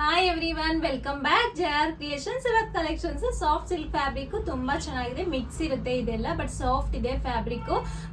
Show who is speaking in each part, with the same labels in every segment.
Speaker 1: Hi everyone, welcome back JR creations. ಇವತ್ತು collections soft silk fabric ತುಂಬಾ ಚೆನ್ನಾಗಿದೆ. Mix ಇರುತ್ತೆ ಇದೆಲ್ಲ, ಬಟ್ ಸಾಫ್ಟ್ ಇದೆ ಫ್ಯಾಬ್ರಿಕ್.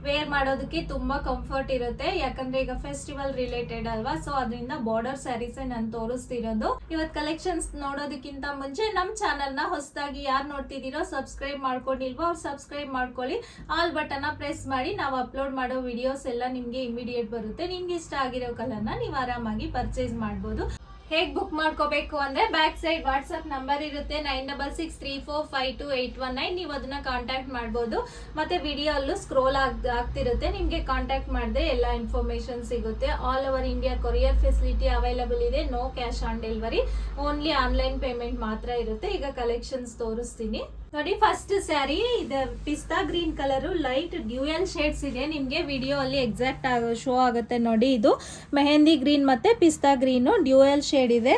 Speaker 1: ವೇರ್ ಮಾಡೋದಕ್ಕೆ ತುಂಬಾ ಕಂಫರ್ಟ್ ಇರುತ್ತೆ, ಯಾಕಂದ್ರೆ ಈಗ ಫೆಸ್ಟಿವಲ್ ರಿಲೇಟೆಡ್ ಅಲ್ವಾ. ಸೊ ಅದರಿಂದ ಬಾರ್ಡರ್ ಸ್ಯಾರೀಸ್ ನಾನು ತೋರಿಸ್ತಿರೋದು. ಇವತ್ತು ಕಲೆಕ್ಷನ್ಸ್ ನೋಡೋದಕ್ಕಿಂತ ಮುಂಚೆ ನಮ್ಮ ಚಾನಲ್ ನ ಹೊಸದಾಗಿ ಯಾರು ನೋಡ್ತಿದ್ದೀರೋ ಸಬ್ಸ್ಕ್ರೈಬ್ ಮಾಡ್ಕೊಂಡಿಲ್ವೋ ಅವ್ರು ಸಬ್ಸ್ಕ್ರೈಬ್ ಮಾಡ್ಕೊಳ್ಳಿ. ಆಲ್ ಬಟನ್ ಪ್ರೆಸ್ ಮಾಡಿ. ನಾವು ಅಪ್ಲೋಡ್ ಮಾಡೋ ವಿಡಿಯೋಸ್ ಎಲ್ಲ ನಿಮ್ಗೆ ಇಮಿಡಿಯೇಟ್ ಬರುತ್ತೆ. ನಿಮ್ಗೆ ಇಷ್ಟ ಆಗಿರೋ ಕಲರ್ನ ನೀವು ಆರಾಮಾಗಿ ಪರ್ಚೇಸ್ ಮಾಡ್ಬೋದು. ಹೇಗೆ ಬುಕ್ ಮಾಡ್ಕೋಬೇಕು ಅಂದ್ರೆ ಬ್ಯಾಕ್ ಸೈಡ್ ವಾಟ್ಸ್ಆಪ್ ನಂಬರ್ ಇರುತ್ತೆ 9663452819. ನೀವು ಅದನ್ನ ಕಾಂಟ್ಯಾಕ್ಟ್ ಮಾಡ್ಬೋದು. ಮತ್ತೆ ವಿಡಿಯೋ ಅಲ್ಲೂ ಸ್ಕ್ರೋಲ್ ಆಗ್ತಿರುತ್ತೆ. ನಿಮ್ಗೆ ಕಾಂಟ್ಯಾಕ್ಟ್ ಮಾಡಿದ್ರೆ ಎಲ್ಲ ಇನ್ಫಾರ್ಮೇಶನ್ ಸಿಗುತ್ತೆ. All over India courier facility available ಇದೆ. No cash on delivery, only online payment ಮಾತ್ರ ಇರುತ್ತೆ. ಈಗ ಕಲೆಕ್ಷನ್ಸ್ ತೋರಿಸ್ತೀನಿ ನೋಡಿ. ಫಸ್ಟ್ ಸ್ಯಾರಿ ಇದು pista green colour, light dual shades ಇದೆ. ನಿಮ್ಗೆ ವಿಡಿಯೋ ಅಲ್ಲಿ ಎಕ್ಸಾಕ್ಟ್ ಶೋ ಆಗುತ್ತೆ ನೋಡಿ. ಇದು ಮೆಹಂದಿ ಗ್ರೀನ್ ಮತ್ತೆ ಪಿಸ್ತಾ ಗ್ರೀನ್ ಡ್ಯೂಯಲ್ ಶೇಡ್ ಇದೆ.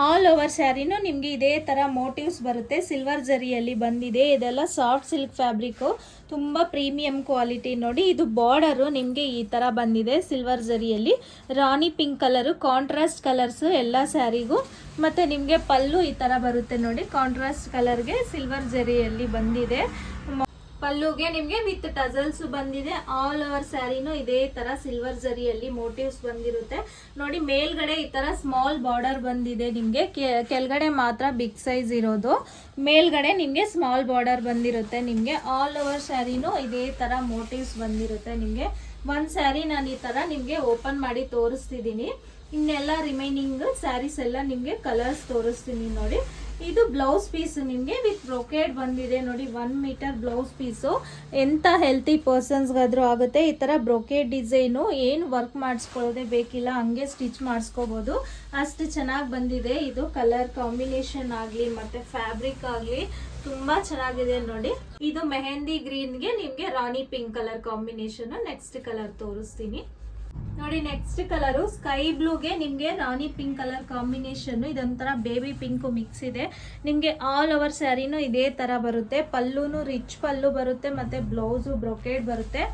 Speaker 1: ಆಲ್ ಓವರ್ ಸ್ಯಾರಿನೂ ನಿಮ್ಗೆ ಇದೇ ತರ ಮೋಟಿವ್ಸ್ ಬರುತ್ತೆ. ಸಿಲ್ವರ್ ಜರಿಯಲ್ಲಿ ಬಂದಿದೆ. ಇದೆಲ್ಲ ಸಾಫ್ಟ್ ಸಿಲ್ಕ್ ಫ್ಯಾಬ್ರಿಕ್, ತುಂಬಾ ಪ್ರೀಮಿಯಂ ಕ್ವಾಲಿಟಿ ನೋಡಿ. ಇದು ಬಾರ್ಡರ್ ನಿಮ್ಗೆ ಈ ತರ ಬಂದಿದೆ ಸಿಲ್ವರ್ ಜರಿಯಲ್ಲಿ. ರಾಣಿ ಪಿಂಕ್ ಕಲರ್, ಕಾಂಟ್ರಾಸ್ಟ್ ಕಲರ್ಸ್ ಎಲ್ಲ ಸ್ಯಾರಿಗೂ. ಮತ್ತೆ ನಿಮ್ಗೆ ಪಲ್ಲು ಈ ತರ ಬರುತ್ತೆ ನೋಡಿ. ಕಾಂಟ್ರಾಸ್ಟ್ ಕಲರ್ಗೆ ಸಿಲ್ವರ್ ಜರಿಯಲ್ಲಿ ಬಂದಿದೆ. ಪಲ್ಲುಗೆ ನಿಮ್ಗೆ ವಿತ್ ಟಜಲ್ಸ್ ಬಂದಿದೆ. ಆಲ್ ಓವರ್ ಸ್ಯಾರಿನೂ ಇದೇ ತರ ಸಿಲ್ವರ್ ಜರಿಯಲ್ಲಿ ಮೋಟಿವ್ಸ್ ಬಂದಿರುತ್ತೆ ನೋಡಿ. ಮೇಲ್ಗಡೆ ಈ ತರ ಸ್ಮಾಲ್ ಬಾರ್ಡರ್ ಬಂದಿದೆ ನಿಮ್ಗೆ. ಕೆಳಗಡೆ ಮಾತ್ರ ಬಿಗ್ ಸೈಜ್ ಇರೋದು, ಮೇಲ್ಗಡೆ ನಿಮ್ಗೆ ಸ್ಮಾಲ್ ಬಾರ್ಡರ್ ಬಂದಿರುತ್ತೆ. ನಿಮ್ಗೆ ಆಲ್ ಓವರ್ ಸ್ಯಾರಿನೂ ಇದೇ ತರ ಮೋಟಿವ್ಸ್ ಬಂದಿರುತ್ತೆ. ನಿಮ್ಗೆ ಒಂದ್ ಸ್ಯಾರಿ ನಾನು ಈ ತರ ನಿಮ್ಗೆ ಓಪನ್ ಮಾಡಿ ತೋರಿಸ್ತಿದ್ದೀನಿ. ಇನ್ನೆಲ್ಲ ರಿಮೈನಿಂಗ್ ಸ್ಯಾರೀಸ್ ಎಲ್ಲ ನಿಮ್ಗೆ ಕಲರ್ಸ್ ತೋರಿಸ್ತೀನಿ ನೋಡಿ. ಇದು ಬ್ಲೌಸ್ ಪೀಸ್ ನಿಮ್ಗೆ ವಿತ್ ಬ್ರೊಕೇಡ್ ಬಂದಿದೆ ನೋಡಿ. 1 ಮೀಟರ್ ಬ್ಲೌಸ್ ಪೀಸು. ಎಂತ ಹೆಲ್ತಿ ಪರ್ಸನ್ಸ್ಗಾದ್ರೂ ಆಗುತ್ತೆ ಈ ತರ ಬ್ರೊಕೇಡ್ ಡಿಸೈನು. ಏನು ವರ್ಕ್ ಮಾಡಿಸ್ಕೊಳ್ಳೋದೇ ಬೇಕಿಲ್ಲ, ಹಂಗೆ ಸ್ಟಿಚ್ ಮಾಡಿಸ್ಕೋಬಹುದು, ಅಷ್ಟು ಚೆನ್ನಾಗಿ ಬಂದಿದೆ. ಇದು ಕಲರ್ ಕಾಂಬಿನೇಷನ್ ಆಗಲಿ ಮತ್ತೆ ಫ್ಯಾಬ್ರಿಕ್ ಆಗಲಿ ತುಂಬಾ ಚೆನ್ನಾಗಿದೆ ನೋಡಿ. ಇದು ಮೆಹಂದಿ ಗ್ರೀನ್ಗೆ ನಿಮ್ಗೆ rani pink colour combination. Next colour ತೋರಿಸ್ತೀನಿ ನೋಡಿ. ನೆಕ್ಸ್ಟ್ ಕಲರು ಸ್ಕೈ ಬ್ಲೂಗೆ ನಿಮ್ಗೆ ರಾಣಿ ಪಿಂಕ್ ಕಲರ್ ಕಾಂಬಿನೇಷನ್. ಇದೊಂಥರ ಬೇಬಿ ಪಿಂಕ್ ಮಿಕ್ಸ್ ಇದೆ. ನಿಮ್ಗೆ ಆಲ್ ಓವರ್ ಸ್ಯಾರಿನೂ ಇದೇ ತರ ಬರುತ್ತೆ. ಪಲ್ಲುನು ರಿಚ್ ಪಲ್ಲು ಬರುತ್ತೆ ಮತ್ತೆ ಬ್ಲೌಸು ಬ್ರೊಕೇಡ್ ಬರುತ್ತೆ.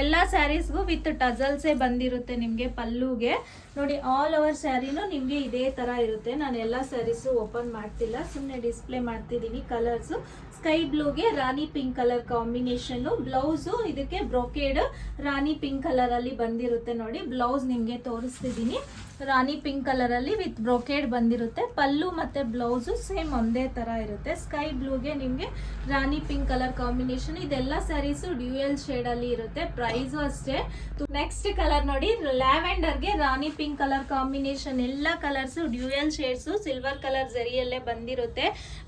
Speaker 1: ಎಲ್ಲ ಸ್ಯಾರೀಸ್ಗೂ ವಿತ್ ಟಜಲ್ಸೇ ಬಂದಿರುತ್ತೆ ನಿಮ್ಗೆ ಪಲ್ಲುಗೆ ನೋಡಿ. ಆಲ್ ಓವರ್ ಸ್ಯಾರಿನೂ ನಿಮ್ಗೆ ಇದೇ ತರ ಇರುತ್ತೆ. ನಾನು ಎಲ್ಲ ಸ್ಯಾರೀಸು ಓಪನ್ ಮಾಡ್ತಿಲ್ಲ, ಸುಮ್ಮನೆ ಡಿಸ್ಪ್ಲೇ ಮಾಡ್ತಿದ್ದೀನಿ ಕಲರ್ಸ್. ಸ್ಕೈ ಬ್ಲೂಗೆ ರಾಣಿ ಪಿಂಕ್ ಕಲರ್ ಕಾಂಬಿನೇಷನ್. ಬ್ಲೌಸು ಇದಕ್ಕೆ ಬ್ರೊಕೇಡ್ ರಾಣಿ ಪಿಂಕ್ ಕಲರ್ ಅಲ್ಲಿ ಬಂದಿರುತ್ತೆ ನೋಡಿ. ಬ್ಲೌಸ್ ನಿಮ್ಗೆ ತೋರಿಸ್ತಿದ್ದೀನಿ. ರಾಣಿ ಪಿಂಕ್ ಕಲರ್ ಅಲ್ಲಿ ವಿತ್ ಬ್ರೊಕೇಡ್ ಬಂದಿರುತ್ತೆ. ಪಲ್ಲು ಮತ್ತೆ ಬ್ಲೌಸು ಸೇಮ್ ಒಂದೇ ತರ ಇರುತ್ತೆ. ಸ್ಕೈ ಬ್ಲೂಗೆ ನಿಮ್ಗೆ ರಾಣಿ ಪಿಂಕ್ ಕಲರ್ ಕಾಂಬಿನೇಷನ್. ಇದೆಲ್ಲ ಸ್ಯಾರೀಸು ಡ್ಯೂಯಲ್ ಶೇಡ್ ಅಲ್ಲಿ ಇರುತ್ತೆ. ಪ್ರೈಸು ಅಷ್ಟೇ. ನೆಕ್ಸ್ಟ್ ಕಲರ್ ನೋಡಿ, ಲ್ಯಾವೆಂಡರ್ಗೆ ರಾಣಿ ಪಿಂಕ್ ಕಲರ್ ಕಾಂಬಿನೇಷನ್. ಎಲ್ಲ colours dual shades, silver colour ಜರಿಯಲ್ಲೇ ಬಂದಿರುತ್ತೆ.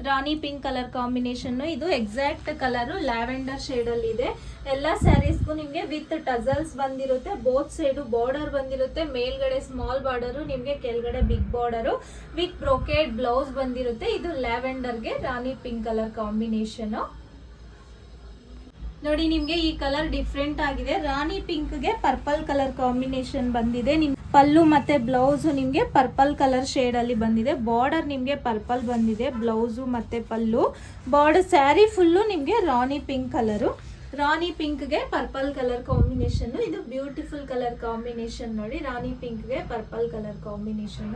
Speaker 1: Rani pink colour combination. ಇದು ಎಕ್ಸಾಕ್ಟ್ ಕಲರ್ ಲ್ಯಾವೆಂಡರ್ ಶೇಡ್ ಅಲ್ಲಿ ಇದೆ. ಎಲ್ಲ ಸ್ಯಾರೀಸ್ಗೂ ನಿಮ್ಗೆ ವಿತ್ ಟಜಲ್ಸ್ ಬಂದಿರುತ್ತೆ. ಬೋತ್ ಸೈಡು ಬಾರ್ಡರ್ ಬಂದಿರುತ್ತೆ. ಮೇಲ್ಗಡೆ ಸ್ಮಾಲ್ ಬಾರ್ಡರ್, ನಿಮ್ಗೆ ಕೆಳಗಡೆ big border with brocade blouse ಬಂದಿರುತ್ತೆ. ಇದು ಲ್ಯಾವೆಂಡರ್ಗೆ ರಾಣಿ ಪಿಂಕ್ ಕಲರ್ ಕಾಂಬಿನೇಷನ್ ನೋಡಿ. ನಿಮ್ಗೆ ಈ ಕಲರ್ ಡಿಫ್ರೆಂಟ್ ಆಗಿದೆ. ರಾಣಿ ಪಿಂಕ್ಗೆ ಪರ್ಪಲ್ ಕಲರ್ ಕಾಂಬಿನೇಷನ್ ಬಂದಿದೆ. ನಿಮ್ ಪಲ್ಲು ಮತ್ತೆ ಬ್ಲೌಸ್ ನಿಮ್ಗೆ ಪರ್ಪಲ್ ಕಲರ್ ಶೇಡ್ ಅಲ್ಲಿ ಬಂದಿದೆ. ಬಾರ್ಡರ್ ನಿಮ್ಗೆ ಪರ್ಪಲ್ ಬಂದಿದೆ. ಬ್ಲೌಸು ಮತ್ತೆ ಪಲ್ಲು ಬಾರ್ಡರ್. ಸ್ಯಾರಿ ಫುಲ್ಲು ನಿಮ್ಗೆ ರಾಣಿ ಪಿಂಕ್ ಕಲರು. ರಾಣಿ ಪಿಂಕ್ಗೆ ಪರ್ಪಲ್ ಕಲರ್ ಕಾಂಬಿನೇಷನ್. ಇದು ಬ್ಯೂಟಿಫುಲ್ ಕಲರ್ ಕಾಂಬಿನೇಷನ್ ನೋಡಿ. ರಾಣಿ ಪಿಂಕ್ಗೆ ಪರ್ಪಲ್ ಕಲರ್ ಕಾಂಬಿನೇಷನ್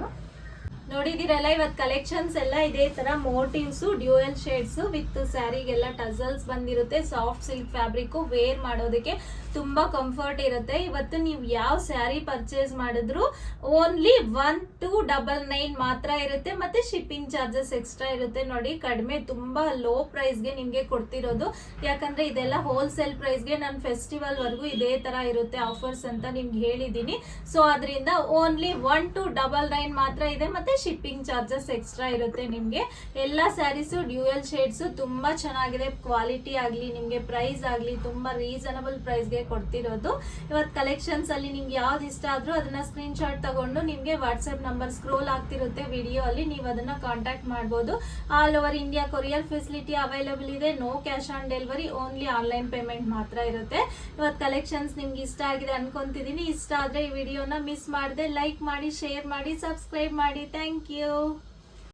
Speaker 1: ನೋಡಿದಿರಲ್ಲ. ಇವತ್ತು ಕಲೆಕ್ಷನ್ಸ್ ಎಲ್ಲ ಇದೇ ತರ ಮೋಟಿವ್ಸ್, ಡ್ಯೂಯಲ್ ಶೇಡ್ಸ್ ವಿತ್ ಸ್ಯಾರಿಗೆಲ್ಲ ಟಜಲ್ಸ್ ಬಂದಿರುತ್ತೆ. ಸಾಫ್ಟ್ ಸಿಲ್ಕ್ ಫ್ಯಾಬ್ರಿಕ್, ವೇರ್ ಮಾಡೋದಕ್ಕೆ ತುಂಬಾ ಕಂಫರ್ಟ್ ಇರುತ್ತೆ. ಇವತ್ತು ನೀವು ಯಾವ ಸ್ಯಾರಿ ಪರ್ಚೇಸ್ ಮಾಡಿದ್ರು ಓನ್ಲಿ 1299 ಮಾತ್ರ ಇರುತ್ತೆ. ಮತ್ತೆ ಶಿಪ್ಪಿಂಗ್ ಚಾರ್ಜಸ್ ಎಕ್ಸ್ಟ್ರಾ ಇರುತ್ತೆ ನೋಡಿ. ಕಡಿಮೆ, ತುಂಬಾ ಲೋ ಪ್ರೈಸ್ಗೆ ನಿಮ್ಗೆ ಕೊಡ್ತಿರೋದು. ಯಾಕಂದ್ರೆ ಇದೆಲ್ಲ ಹೋಲ್ಸೇಲ್ ಪ್ರೈಸ್ಗೆ ನಾನು ಫೆಸ್ಟಿವಲ್ ವರ್ಗೂ ಇದೇ ತರ ಇರುತ್ತೆ ಆಫರ್ಸ್ ಅಂತ ನಿಮ್ಗೆ ಹೇಳಿದೀನಿ. ಸೊ ಅದರಿಂದ ಓನ್ಲಿ 1299 ಮಾತ್ರ ಇದೆ. ಮತ್ತೆ ಶಿಪ್ಪಿಂಗ್ ಚಾರ್ಜಸ್ ಎಕ್ಸ್ಟ್ರಾ ಇರುತ್ತೆ ನಿಮ್ಗೆ. ಎಲ್ಲ ಸ್ಯಾರೀಸು ಡ್ಯೂಯಲ್ ಶೇಡ್ಸ್ ತುಂಬಾ ಚೆನ್ನಾಗಿದೆ. ಕ್ವಾಲಿಟಿ ಆಗ್ಲಿ ನಿಮ್ಗೆ ಪ್ರೈಸ್ ಆಗ್ಲಿ ತುಂಬಾ ರೀಸನಬಲ್ ಪ್ರೈಸ್ಗೆ ಕೊಡ್ತಿರೋದು. ಇವತ್ತು ಕಲೆಕ್ಷನ್ಸ್ ಅಲ್ಲಿ ನಿಮ್ಗೆ ಯಾವ್ದು ಇಷ್ಟ ಆದ್ರೂ ಅದನ್ನ ಸ್ಕ್ರೀನ್ ಶಾಟ್ ತಗೊಂಡು ನಿಮ್ಗೆ ವಾಟ್ಸ್ಆಪ್ ನಂಬರ್ ಸ್ಕ್ರೋಲ್ ಆಗ್ತಿರುತ್ತೆ ವಿಡಿಯೋ ಅಲ್ಲಿ, ನೀವು ಅದನ್ನ ಕಾಂಟ್ಯಾಕ್ಟ್ ಮಾಡಬಹುದು. All over India courier facility available ಇದೆ. No cash on delivery, only online payment ಮಾತ್ರ ಇರುತ್ತೆ. ಇವತ್ತು ಕಲೆಕ್ಷನ್ಸ್ ನಿಮ್ಗೆ ಇಷ್ಟ ಆಗಿದೆ ಅನ್ಕೊಂತಿದೀನಿ. ಇಷ್ಟ ಆದ್ರೆ ಈ ವಿಡಿಯೋನ ಮಿಸ್ ಮಾಡದೆ ಲೈಕ್ ಮಾಡಿ, ಶೇರ್ ಮಾಡಿ, ಸಬ್ಸ್ಕ್ರೈಬ್ ಮಾಡಿ. Thank you.